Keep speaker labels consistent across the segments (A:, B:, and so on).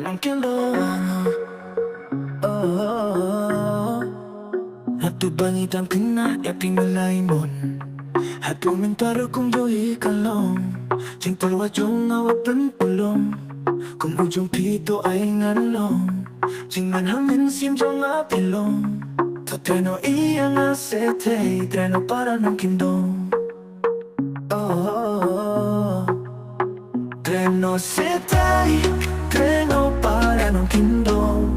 A: ng kilong Natubangitang kina ya pinalaimon At komentaro kung yo'y kalong Ting palwajong awapan pulong Kung ujong pito ay ngalong Ting manhamin simjong apilong To treno iya nga sete Treno para ng kindong Treno setay Treno para ng kindong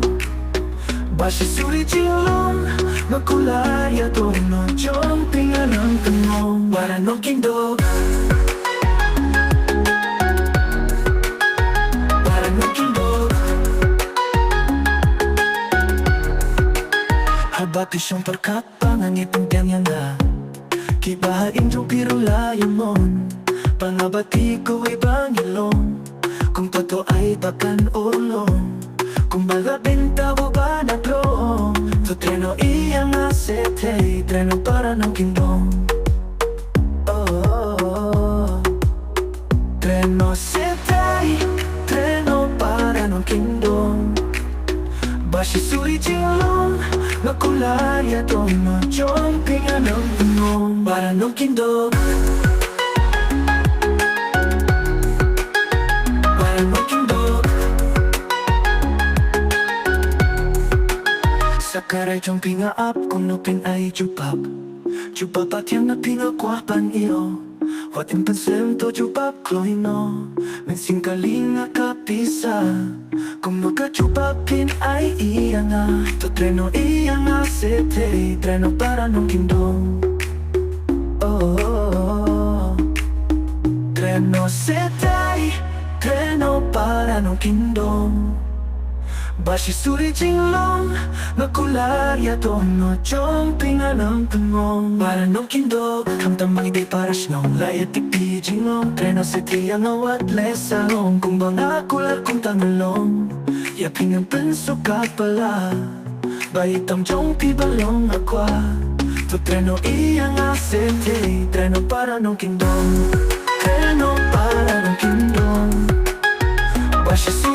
A: Bashi suri chilong Makulaya tono Jong pinganang kanong Para ng kindong Para ng kindong Habati siyang parkat Pangangipang tiyang nga Kibahain yung pirulayan mon Pangabati ko ay bangilong Kung totoo ay takan ulong Kung malabinta o ba na droong To treno iya nga sete Treno para ng kindong Treno sete Treno para ng kindong Bashi suri chilong Makulaya tono Chong pinganong tungong Para ng kindong Para ng kindong Sakaray chong pingaap Kung nupin ay chupap Chupap at yang na pinakwapan iyo Watin pansem to chupap kloino Mensing kalinga kapisa Kung magkachupapin ay iya nga To treno iya nga sete Treno para ng kindong Treno sete Treno para ng kindong Bashi suri jinglong Makulaya tono Chong pinganang tungong Para ng kindog Kamtamang iday para sinong Layat tipi jinglong Treno sete yang awat lesang Kung bang akular kung tangalong Yaping ang penso ka pala Baitang chong pibalong akwa To treno iya nga sete Treno para ng kindong Treno para ng kindong Bashi suri